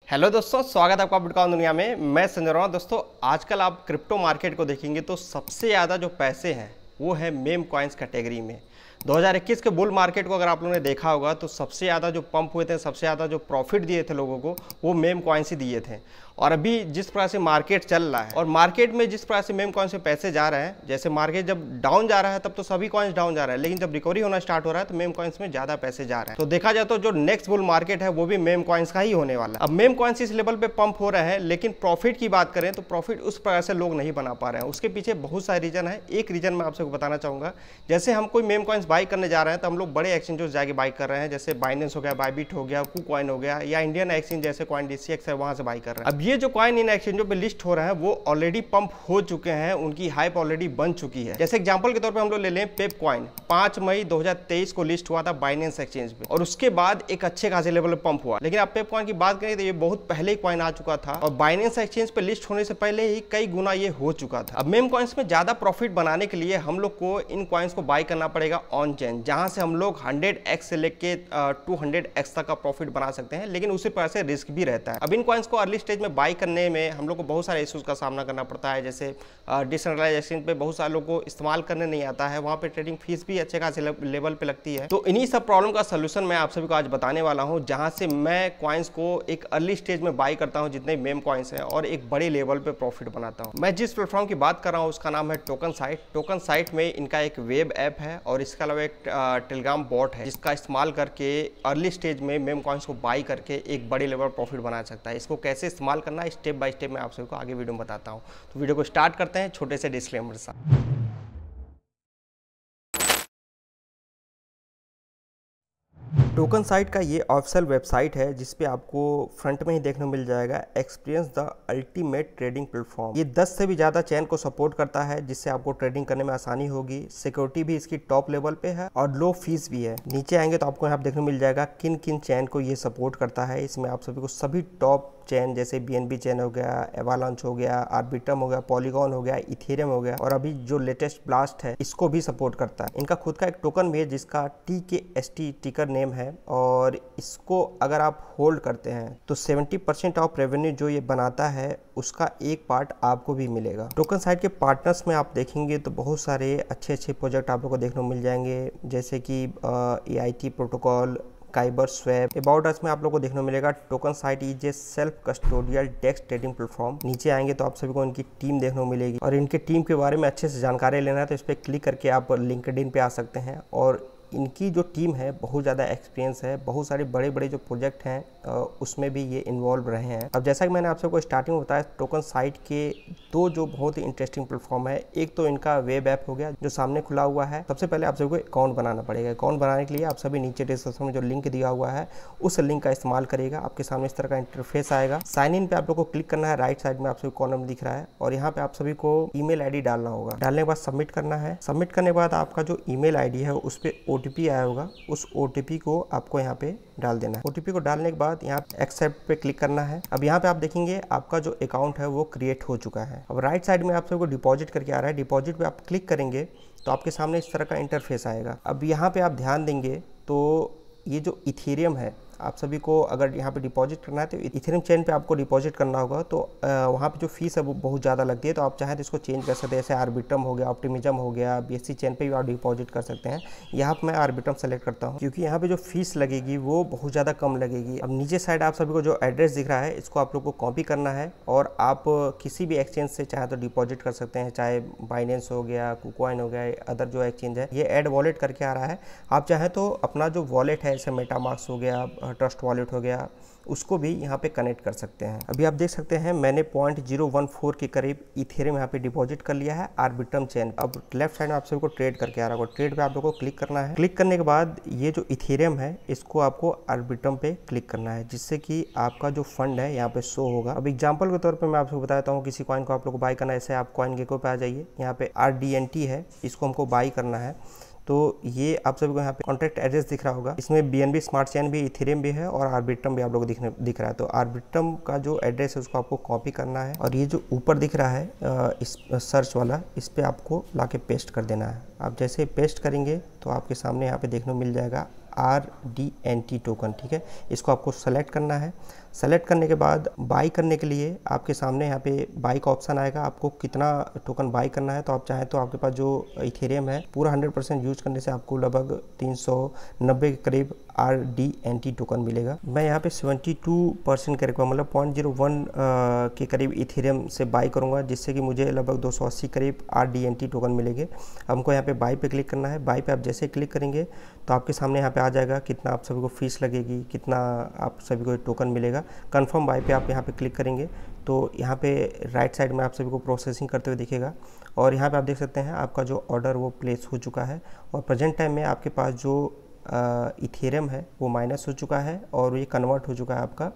Hello दोस्तों, स्वागत है आपका बिटकॉइन दुनिया में। मैं संजय रहा हूं। दोस्तों, आजकल आप क्रिप्टो मार्केट को देखेंगे तो सबसे ज़्यादा जो पैसे हैं वो है मेम कॉइन्स कैटेगरी में। 2021 के बुल मार्केट को अगर आप लोगों ने देखा होगा तो सबसे ज़्यादा जो पंप हुए थे, सबसे ज़्यादा जो प्रॉफिट दिए थे लोगों को, वो मेम कॉइन्स ही दिए थे। और अभी जिस प्रकार से मार्केट चल रहा है और मार्केट में जिस प्रकार से मेम कॉइन्स में पैसे जा रहे हैं, जैसे मार्केट जब डाउन जा रहा है तब तो सभी कॉइन्स डाउन जा रहा है, लेकिन जब रिकवरी होना स्टार्ट हो रहा है तो मेम कॉइन्स में ज़्यादा पैसे जा रहे हैं। तो देखा जाए तो जो नेक्स्ट बुल मार्केट है वो भी मेम कॉइन्स का ही होने वाला है। अब मेम कॉइन्स इस लेवल पे पंप हो रहे हैं, लेकिन प्रॉफिट की बात करें तो प्रॉफिट उस प्रकार से लोग नहीं बना पा रहे हैं। उसके पीछे बहुत सारे रीजन है। एक रीजन मैं आपसे बताना चाहूँगा, जैसे हम कोई मेम कॉइन्स बाई करने जा रहे हैं तो हम लोग बड़े एक्सचेंजों जाके बाई कर रहे हैं, जैसे बाइनेंस हो गया, बाइबिट हो गया, कूकॉइन हो गया, या इंडियन एक्सचेंज जैसे कॉइन DCX है, वहाँ से बाई कर रहे हैं। अब ये जो कॉइन इन एक्सचेंजों पे लिस्ट हो रहा है वो ऑलरेडी पंप हो चुके हैं, उनकी हाइप ऑलरेडी बन चुकी है। जैसे एग्जांपल के तौर पे हम लोग ले लें पेप कॉइन, 5 मई 2023 को लिस्ट हुआ था बाइनेंस एक्सचेंज पे, और उसके बाद एक अच्छे खासे लेवल पे पंप हुआ। लेकिन आप पेप कॉइन की बात करें तो ये बहुत पहले ही कॉइन आ चुका था और बाइनेंस एक्सचेंज पे लिस्ट होने से पहले ही कई गुना ये हो चुका था। अब मेम कॉइन्स में ज्यादा प्रॉफिट बनाने के लिए हम लोग को इन कॉइन्स को बाई करना पड़ेगा ऑन चेन, जहां से हम लोग 100x से लेके 200x तक का प्रॉफिट बना सकते हैं, लेकिन उसी प्रकार से रिस्क भी रहता है। अब इन कॉइन्स को अर्ली स्टेज में बाई करने में हम लोग को बहुत सारे इश्यूज का सामना करना पड़ता है। जैसे डिसेंट्रलाइज एक्सचेंज पे बहुत सारे लोगों को इस्तेमाल करने नहीं आता है, वहाँ पे ट्रेडिंग फीस भी अच्छे खासे लेवल पे लगती है। तो इन्हीं सब प्रॉब्लम का सोल्यूशन मैं आप सभी को आज बताने वाला हूँ, जहाँ से मैं कॉइन्स को एक अर्ली स्टेज में बाई करता हूँ जितने मेम कॉइन्स हैं, और एक बड़े लेवल पे प्रॉफिट बनाता हूँ। मैं जिस प्लेटफॉर्म की बात कर रहा हूँ उसका नाम है टोकन साइट। टोकन साइट में इनका एक वेब ऐप है और इसके अलावा एक टेलीग्राम बॉट है, जिसका इस्तेमाल करके अर्ली स्टेज में मेम कॉइन्स को बाई करके एक बड़े लेवल प्रॉफिट बना सकता है। इसको कैसे इस्तेमाल करना है स्टेप बाय स्टेप मैं आप सभी को आगे वीडियो में बताता हूँ। तो वीडियो को स्टार्ट करते हैं छोटे से डिस्क्लेमर से। टोकन साइट का ये ऑफिशियल वेबसाइट है, जिसपे आपको फ्रंट में ही देखने को मिल जाएगा experience the ultimate trading platform. ये 10 से भी ज़्यादा चैन को सपोर्ट करता है, जिससे आपको ट्रेडिंग करने में आसानी होगी। सिक्योरिटी भी इसकी टॉप लेवल पे है और लो फीस भी है। नीचे आएंगे तो आपको यहाँ देखने को मिल जाएगा किन किन चैन को ये सपोर्ट करता है। इसमें आप सभी को सभी टॉप चैन जैसे BNB चैन हो गया, एवालांच हो गया, आर्बिट्रम हो गया, पॉलीगॉन हो गया, इथेरियम हो गया, और अभी जो लेटेस्ट ब्लास्ट है इसको भी सपोर्ट करता है। इनका खुद का एक टोकन भी है जिसका TKST टिकर नेम है, और इसको अगर आप होल्ड करते हैं तो 70% ऑफ रेवेन्यू जो ये बनाता है उसका एक पार्ट आपको भी मिलेगा। टोकन साइट के पार्टनर्स में आप देखेंगे तो बहुत सारे अच्छे प्रोजेक्ट आप लोगों को देखने को मिल जाएंगे, जैसे कि AIT protocol, काइबर swap. About us में आप लोगों को देखने को मिलेगा token site is a self custodial desk trading platform. नीचे आएंगे तो आप सभी को इनकी टीम देखने को मिलेगी, और इनके टीम के बारे में अच्छे से जानकारी लेना है तो इस पर क्लिक करके आप लिंक्डइन पे आ सकते हैं। और इनकी जो टीम है बहुत ज़्यादा एक्सपीरियंस है, बहुत सारे बड़े बड़े जो प्रोजेक्ट हैं उसमें भी ये इन्वॉल्व रहे हैं। अब जैसा कि मैंने आप सबको स्टार्टिंग में बताया, टोकन साइट के दो जो बहुत ही इंटरेस्टिंग प्लेटफॉर्म है, एक तो इनका वेब ऐप हो गया जो सामने खुला हुआ है। सबसे पहले आप सभी को अकाउंट बनाना पड़ेगा। अकाउंट बनाने के लिए आप सभी नीचे डिस्क्रिप्शन में जो लिंक दिया हुआ है उस लिंक का इस्तेमाल करिएगा। आपके सामने इस तरह का इंटरफेस आएगा। साइन इन पे आप लोग को क्लिक करना है, राइट साइड में आप सभी कॉर्नर में दिख रहा है, और यहाँ पे आप सभी को ईमेल ID डालना होगा। डालने के बाद सबमिट करना है। सबमिट करने के बाद आपका जो ईमेल ID है उस पर OTP आया होगा, उस OTP को आपको यहाँ पे डाल देना है। OTP को डालने के बाद यहाँ एक्सेप्ट पे क्लिक करना है। अब यहाँ पे आप देखेंगे आपका जो अकाउंट है वो क्रिएट हो चुका है। अब राइट साइड में आप सबको डिपॉजिट करके आ रहा है। डिपॉजिट पे आप क्लिक करेंगे तो आपके सामने इस तरह का इंटरफेस आएगा। अब यहाँ पे आप ध्यान देंगे तो ये जो इथेरियम है, आप सभी को अगर यहाँ पे डिपॉजिट करना है तो इथेरियम चेन पे आपको डिपॉजिट करना होगा। तो वहाँ पे जो फीस है वो बहुत ज़्यादा लगती है, तो आप चाहें तो इसको चेंज कर सकते हैं। जैसे आर्बिट्रम हो गया, ऑप्टिमिज्म हो गया, BSC चेन पे भी आप डिपॉजिट कर सकते हैं। यहाँ पर मैं आर्बिट्रम सेलेक्ट करता हूँ क्योंकि यहाँ पे जो फीस लगेगी वो बहुत ज़्यादा कम लगेगी। अब नीचे साइड आप सभी को जो एड्रेस दिख रहा है इसको आप लोग को कॉपी करना है, और आप किसी भी एक्सचेंज से चाहे तो डिपॉजिट कर सकते हैं, चाहे बाइनेंस हो गया, कूकॉइन हो गया, अदर जो एक्सचेंज है। ये ऐड वॉलेट करके आ रहा है। आप चाहें तो अपना जो वॉलेट है, जैसे मेटामास्क हो गया, ट्रस्ट वॉलेट हो गया, उसको भी यहाँ पे कनेक्ट कर सकते हैं। अभी आप देख सकते हैं मैंने 0.014 के करीब इथेरियम यहाँ पे डिपॉजिट कर लिया है आर्बिट्रम चेन। अब लेफ्ट साइड में आप सभी को ट्रेड करके आ रहा होगा, ट्रेड पे आप लोगों को क्लिक करना है। क्लिक करने के बाद ये जो इथेरियम है इसको आपको आर्बिट्रम पे क्लिक करना है, जिससे कि आपका जो फंड है यहाँ पे शो होगा। अब एग्जाम्पल के तौर पर मैं आपको बताता हूँ, किसी कॉइन को आप लोग को बाई करना है। जैसे आप कॉइन गेको पे आ जाइए, यहाँ पे RDNT है, इसको हमको बाई करना है। तो ये आप सभी को यहाँ पे कॉन्टैक्ट एड्रेस दिख रहा होगा। इसमें BNB स्मार्ट चेन भी, इथेरियम भी है, और आर्बिट्रम भी आप लोगों को दिख रहा है। तो आर्बिट्रम का जो एड्रेस है उसको आपको कॉपी करना है, और ये जो ऊपर दिख रहा है इस सर्च वाला, इस पे आपको लाके पेस्ट कर देना है। आप जैसे पेस्ट करेंगे तो आपके सामने यहाँ पे देखने को मिल जाएगा RDNT टोकन। ठीक है, इसको आपको सेलेक्ट करना है। सेलेक्ट करने के बाद बाई करने के लिए आपके सामने यहाँ पे बाई का ऑप्शन आएगा। आपको कितना टोकन बाई करना है, तो आप चाहें तो आपके पास जो इथेरियम है पूरा 100% यूज करने से आपको लगभग 390 के करीब RDNT टोकन मिलेगा। मैं यहाँ पे 72% करेगा, मतलब 0.01 के करीब इथेरियम से बाई करूँगा, जिससे कि मुझे लगभग 280 करीब RDNT टोकन मिलेंगे। हमको यहाँ पे बाई पे क्लिक करना है। बाई पे आप जैसे क्लिक करेंगे तो आपके सामने यहाँ पे आ जाएगा कितना आप सभी को फीस लगेगी, कितना आप सभी को टोकन मिलेगा। कंफर्म बाई पे आप यहाँ पे क्लिक करेंगे तो यहाँ पे राइट साइड में आप सभी को प्रोसेसिंग करते हुए दिखेगा और यहाँ पे आप देख सकते हैं आपका जो ऑर्डर वो प्लेस हो चुका है और प्रेजेंट टाइम में आपके पास जो इथेरियम है वो माइनस हो चुका है और ये कन्वर्ट हो चुका है आपका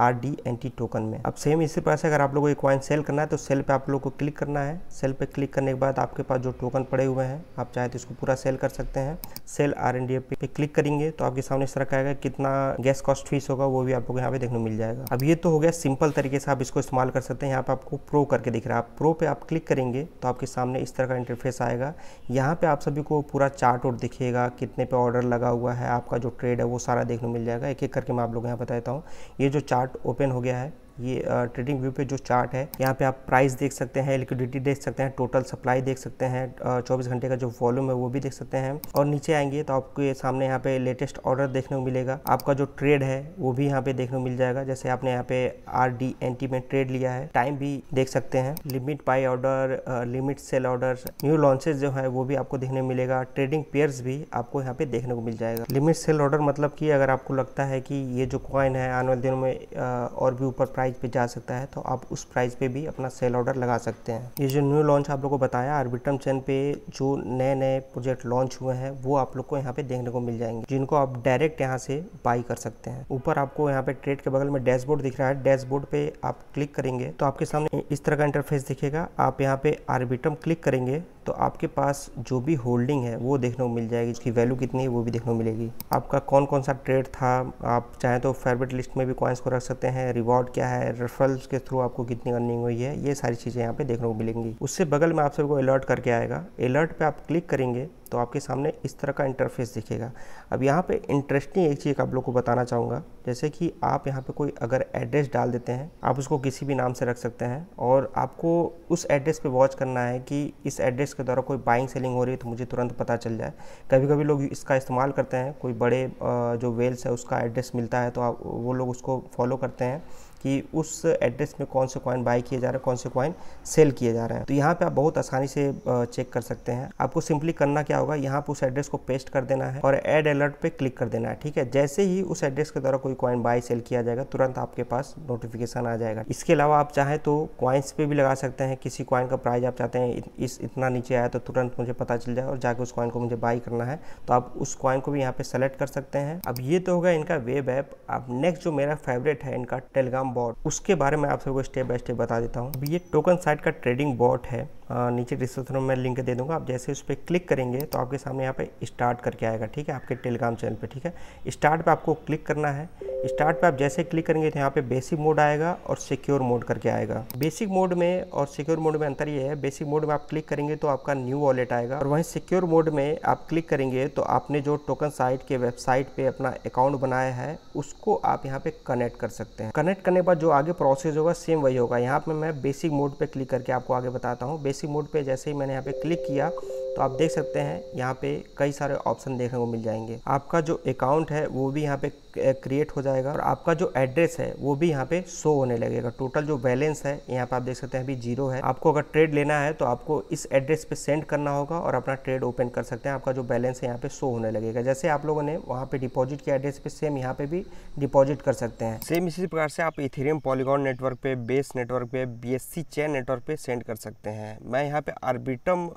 RDNT टोकन में। अब सेम इसी प्रकार से अगर आप लोगों को ये कॉइन सेल करना है तो सेल पे आप लोगों को क्लिक करना है। सेल पे क्लिक करने के बाद आपके पास जो टोकन पड़े हुए हैं आप चाहे तो इसको पूरा सेल कर सकते हैं। सेल RDNT पे क्लिक करेंगे तो आपके सामने इस तरह का आएगा, कितना गैस कॉस्ट फीस होगा वो भी आप लोग यहाँ पे देखने को मिल जाएगा। अब ये तो हो गया सिंपल तरीके से आप इसको इस्तेमाल कर सकते हैं। यहाँ पे आपको प्रो करके दिख रहा है, आप प्रो पे आप क्लिक करेंगे तो आपके सामने इस तरह का इंटरफेस आएगा। यहाँ पे आप सभी को पूरा चार्ट और दिखेगा, कितने पे ऑर्डर लगा हुआ है, आपका जो ट्रेड है वो सारा देखने को मिल जाएगा। एक एक करके मैं आप लोग यहाँ बता देता हूँ। ये जो चार्ट ओपन हो गया है, ये ट्रेडिंग व्यू पे जो चार्ट है, यहाँ पे आप प्राइस देख सकते हैं, लिक्विडिटी देख सकते हैं, टोटल सप्लाई देख सकते हैं, 24 घंटे का जो वॉल्यूम है वो भी देख सकते हैं। और नीचे आएंगे तो आपको ये सामने यहाँ पे लेटेस्ट ऑर्डर देखने को मिलेगा। आपका जो ट्रेड है वो भी यहाँ पे देखने को मिल जाएगा। जैसे आपने यहाँ पे RDNT में ट्रेड लिया है, टाइम भी देख सकते हैं, limit buy order, limit sell order, new launches जो है वो भी आपको देखने को मिलेगा। ट्रेडिंग पेयर्स भी आपको यहाँ पे देखने को मिल जाएगा। लिमिट सेल ऑर्डर मतलब कि अगर आपको लगता है कि ये जो कॉइन है आने वाले दिनों में और भी ऊपर प्राइस पे जा सकता है तो आप उस प्राइस पे भी अपना सेल ऑर्डर लगा सकते हैं। ये जो न्यू लॉन्च आप लोग को बताया आर्बिट्रम चेन पे जो नए नए प्रोजेक्ट लॉन्च हुए हैं वो आप लोग को यहाँ पे देखने को मिल जाएंगे, जिनको आप डायरेक्ट यहाँ से बाई कर सकते हैं। ऊपर आपको यहाँ पे ट्रेड के बगल में डैशबोर्ड दिख रहा है, डैशबोर्ड पे आप क्लिक करेंगे तो आपके सामने इस तरह का इंटरफेस दिखेगा। आप यहाँ पे आर्बिट्रम क्लिक करेंगे तो आपके पास जो भी होल्डिंग है वो देखने को मिल जाएगी, उसकी वैल्यू कितनी है वो भी देखने को मिलेगी। आपका कौन कौन सा ट्रेड था, आप चाहें तो फेवरेट लिस्ट में भी कॉइन्स को रख सकते हैं, रिवॉर्ड क्या है, रेफरल्स के थ्रू आपको कितनी अर्निंग हुई है, ये सारी चीज़ें यहाँ पे देखने को मिलेंगी। उससे बगल में आप सबको अलर्ट करके आएगा। अलर्ट पे आप क्लिक करेंगे तो आपके सामने इस तरह का इंटरफेस दिखेगा। अब यहाँ पे इंटरेस्टिंग एक चीज़ आप लोग को बताना चाहूँगा, जैसे कि आप यहाँ पे कोई अगर एड्रेस डाल देते हैं, आप उसको किसी भी नाम से रख सकते हैं और आपको उस एड्रेस पे वॉच करना है कि इस एड्रेस के द्वारा कोई बाइंग सेलिंग हो रही है तो मुझे तुरंत पता चल जाए। कभी कभी लोग इसका इस्तेमाल करते हैं, कोई बड़े जो वेल्स है उसका एड्रेस मिलता है तो वो लोग उसको फॉलो करते हैं कि उस एड्रेस में कौन से कॉइन बाई किए जा रहे हैं, कौन से कॉइन सेल किए जा रहे हैं। तो यहाँ पे आप बहुत आसानी से चेक कर सकते हैं। आपको सिंपली करना क्या होगा, यहाँ पे उस एड्रेस को पेस्ट कर देना है और ऐड अलर्ट पे क्लिक कर देना है। ठीक है, जैसे ही उस एड्रेस के द्वारा कोई कॉइन बाई सेल किया जाएगा तुरंत आपके पास नोटिफिकेशन आ जाएगा। इसके अलावा आप चाहें तो कॉइन्स पे भी लगा सकते हैं। किसी कॉइन का प्राइस आप चाहते हैं इतना नीचे आया तो तुरंत मुझे पता चल जाए और जाके उस कॉइन को मुझे बाई करना है तो आप उस कॉइन को भी यहाँ पे सेलेक्ट कर सकते हैं। अब ये तो होगा इनका वेब ऐप। अब नेक्स्ट जो मेरा फेवरेट है इनका टेलीग्राम बॉट, उसके बारे में आप सबको स्टेप बाय स्टेप बता देता हूँ। अब ये टोकन साइट का ट्रेडिंग बॉट है, नीचे डिस्क्रिप्शन में मैं लिंक दे दूंगा। आप जैसे उस पर क्लिक करेंगे तो आपके सामने यहाँ पे स्टार्ट करके आएगा। ठीक है, आपके टेलीग्राम चैनल पे। ठीक है, स्टार्ट पे आपको क्लिक करना है। स्टार्ट पे आप जैसे क्लिक करेंगे तो यहाँ पे बेसिक मोड आएगा और सिक्योर मोड करके आएगा। बेसिक मोड में और सिक्योर मोड में अंतर ये है, बेसिक मोड में आप क्लिक करेंगे तो आपका न्यू वॉलेट आएगा और वहीं सिक्योर मोड में आप क्लिक करेंगे तो आपने जो टोकन साइट के वेबसाइट पे अपना अकाउंट बनाया है उसको आप यहाँ पे कनेक्ट कर सकते हैं। कनेक्ट करने के बाद जो आगे प्रोसेस होगा सेम वही होगा। यहाँ पे मैं बेसिक मोड पे क्लिक करके आपको आगे बताता हूँ। बेसिक मोड पे जैसे ही मैंने यहाँ पे क्लिक किया तो आप देख सकते हैं यहाँ पे कई सारे ऑप्शन देखने को मिल जाएंगे। आपका जो अकाउंट है वो भी यहाँ पे क्रिएट हो जाएगा और आपका जो एड्रेस है वो भी यहाँ पे शो होने लगेगा। टोटल जो बैलेंस है यहाँ पे आप देख सकते हैं अभी 0 है। आपको अगर ट्रेड लेना है तो आपको इस एड्रेस पे सेंड करना होगा और अपना ट्रेड ओपन कर सकते हैं। आपका जो बैलेंस है यहाँ पे शो होने लगेगा। जैसे आप लोगों ने वहाँ पे डिपॉजिट किया एड्रेस पे, सेम यहाँ पे भी डिपॉजिट कर सकते हैं। सेम इसी प्रकार से आप इथेरियम पॉलीगॉन नेटवर्क पे, बेस नेटवर्क पे, BSC चेन नेटवर्क पे सेंड कर सकते हैं। मैं यहाँ पे आर्बिट्रम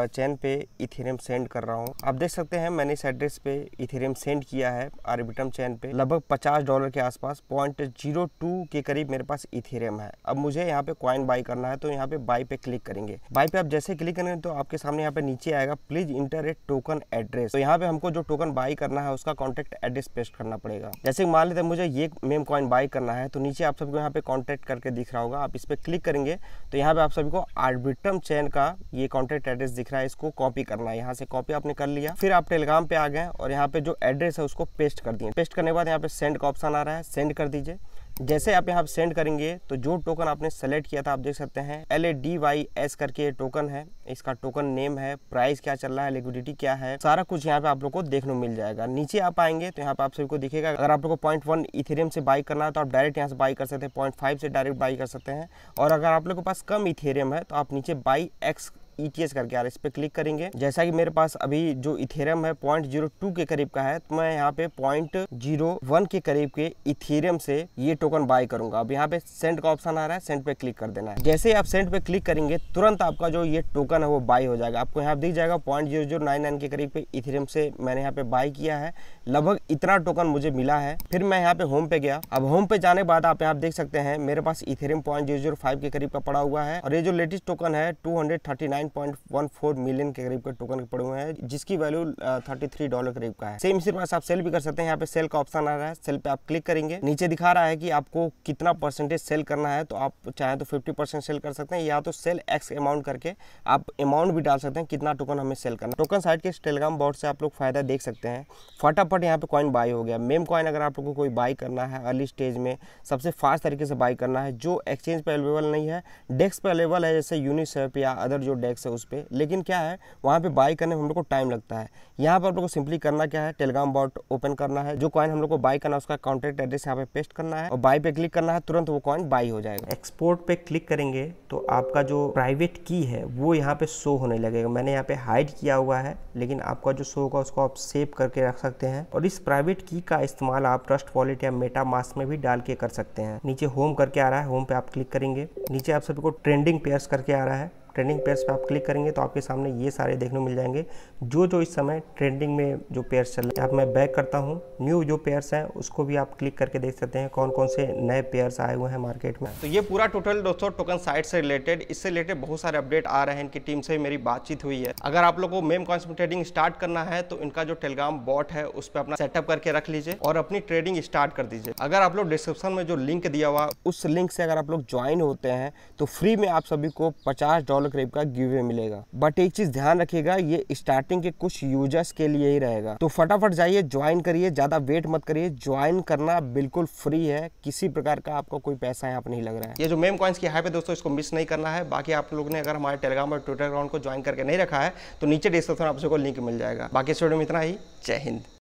चेन पे इथेरियम सेंड कर रहा हूँ। आप देख सकते हैं मैंने इस एड्रेस पे इथेरियम सेंड किया है आर्बिट्रम चेन पे। लगभग $50 के आसपास 0.02 के करीब मेरे पास इथेरियम है। अब मुझे यहाँ पे कॉइन बाई करना है तो यहाँ पे बाई पे क्लिक करेंगे। बाई पे आप जैसे क्लिक करेंगे तो आपके सामने यहाँ पे नीचे आएगा please inter A token address. तो यहाँ पे हमको जो टोकन बाई करना है उसका कॉन्टेक्ट एड्रेस पेस्ट करना पड़ेगा। जैसे मान लेते हैं मुझे ये मेम कॉइन बाई करना है तो नीचे आप सबको यहाँ पे कॉन्टेक्ट करके दिख रहा होगा। आप इस पे क्लिक करेंगे तो यहाँ पे आप सभी को आर्बिट्रम चेन का ये कॉन्टेक्ट एड्रेस दिख रहा है, इसको कॉपी करना है। यहाँ से कॉपी आपने कर लिया, फिर आप टेलीग्राम पे आ गए और यहाँ पे जो एड्रेस है उसको पेस्ट कर दिए। पेस्ट करने के बाद यहाँ पे सेंड का ऑप्शन आ रहा है, सेंड कर दीजिए। जैसे आप यहाँ सेंड करेंगे तो जो टोकन आपने सेलेक्ट किया था आप देख सकते हैं LADYS करके ये टोकन है, इसका टोकन नेम है, प्राइस क्या चल रहा है, लिक्विडिटी क्या है, सारा कुछ यहाँ पे आप लोग को देखने को मिल जाएगा। नीचे आप आएंगे तो यहाँ पे आप सभी को दिखेगा, अगर आप लोग को 0.1 इथेरियम से बाई करना है तो आप डायरेक्ट यहाँ से बाई कर सकते हैं, 0.5 से डायरेक्ट बाई कर सकते हैं। और अगर आप लोग के पास कम इथेरियम है तो आप नीचे बाई एक्स ETH करके आ रहा है, इस पर क्लिक करेंगे। जैसा कि मेरे पास अभी जो इथेरियम है 0.02 के करीब का है, तो मैं यहाँ पे 0.01 के करीब के इथेरियम से ये टोकन बाय करूंगा। अब यहाँ पे सेंड का ऑप्शन आ रहा है, सेंड पे क्लिक कर देना है। जैसे आप सेंड पे क्लिक करेंगे तुरंत आपका जो ये टोकन है वो बाय हो जाएगा। आपको यहाँ दिख जाएगा 0.0099 के करीब पे इथेरियम से मैंने यहाँ पे बाय किया है, लगभग इतना टोकन मुझे मिला है। फिर मैं यहाँ पे होम पे गया। अब होम पे जाने के बाद आप यहाँ देख सकते हैं मेरे पास इथेरियम 0.005 के करीब का पड़ा हुआ है, और ये जो लेटेस्ट टोकन है 239.14 मिलियन के करीब के टोकन पड़े हुए हैं, जिसकी वैल्यू $33 करीब का है। सेम इसी पास आप सेल भी कर सकते हैं। यहाँ पे सेल का ऑप्शन आ रहा है, सेल पे आप क्लिक करेंगे। नीचे दिखा रहा है कि आपको कितना परसेंटेज सेल करना है, तो आप चाहे तो 50% सेल कर सकते हैं, या तो सेल एक्स अमाउंट करके आप अमाउंट भी डाल सकते हैं कितना टोकन हमें सेल करना। टोकन साइट के टेलीग्राम बॉट से आप लोग फायदा देख सकते हैं। फटाफट यहाँ पे कॉइन बाय हो गया। मेम कॉइन अगर आप लोग को कोई बाय करना है अर्ली स्टेज में, सबसे फास्ट तरीके से बाय करना है, जो एक्सचेंज पे अवेलेबल नहीं है, डेस्क पे अवेलेबल है जैसे यूनिस्वैप या अदर जो डेस्क है उस पर, लेकिन क्या है वहाँ पे बाय करने में हम लोग को टाइम लगता है। यहाँ पर आप लोग को सिंपली करना क्या है, टेलीग्राम बॉट ओपन करना है, जो कॉइन हम लोग को बाय करना है उसका कॉन्टैक्ट एड्रेस यहाँ पे पेस्ट करना है और बाय पे क्लिक करना है, तुरंत वो कॉइन बाय हो जाएगा। एक्सपोर्ट पे क्लिक करेंगे तो आपका जो प्राइवेट की है वो यहाँ पे शो होने लगेगा। मैंने यहाँ पे हाइड किया हुआ है, लेकिन आपका जो शो होगा उसको आप सेव करके रख सकते हैं, और इस प्राइवेट की का इस्तेमाल आप ट्रस्ट वॉलेट या मेटामास्क में भी डाल के कर सकते हैं। नीचे होम करके आ रहा है, होम पे आप क्लिक करेंगे। नीचे आप सभी को ट्रेंडिंग पेयर्स करके आ रहा है, ट्रेंडिंग पेयर्स पे आप क्लिक करेंगे तो आपके सामने ये सारे देखने को मिल जाएंगे जो इस समय ट्रेंडिंग में जो पेयर्स चल रहे हैं। अब मैं बैक करता हूँ, न्यू जो पेयर्स हैं उसको भी आप क्लिक करके देख सकते हैं कौन कौन से नए पेयर्स आए हुए हैं मार्केट में। तो ये पूरा टोटल दोस्तों टोकन साइट से रिलेटेड, इससे रिलेटेड बहुत सारे अपडेट आ रहे हैं। इनकी टीम से मेरी बातचीत हुई है। अगर आप लोग को मेम कॉइन्स में ट्रेडिंग स्टार्ट करना है तो इनका जो टेलीग्राम बॉट है उस पर अपना सेटअप करके रख लीजिए और अपनी ट्रेडिंग स्टार्ट कर दीजिए। अगर आप लोग डिस्क्रिप्शन में जो लिंक दिया हुआ उस लिंक से अगर आप लोग ज्वाइन होते हैं तो फ्री में आप सभी को $50 करीब का गिव मिलेगा। बट एक चीज ध्यान रखिएगा, ये स्टार्टिंग के कुछ यूजर्स के लिए ही रहेगा, तो फटाफट जाइए ज्वाइन करिए, ज्यादा वेट मत करिए। ज्वाइन करना बिल्कुल फ्री है, किसी प्रकार का आपको कोई पैसा यहाँ पे नहीं लग रहा है। ये जो मेम कॉइन्स की हाइप है दोस्तों, इसको मिस नहीं करना है। बाकी आप लोग ने अगर हमारे टेलीग्राम और ट्विटर अकाउंट को ज्वाइन करके नहीं रखा है तो नीचे डिस्क्रिप्शन में आप सबको लिंक मिल जाएगा। बाकी इस वीडियो में इतना ही। जय हिंद।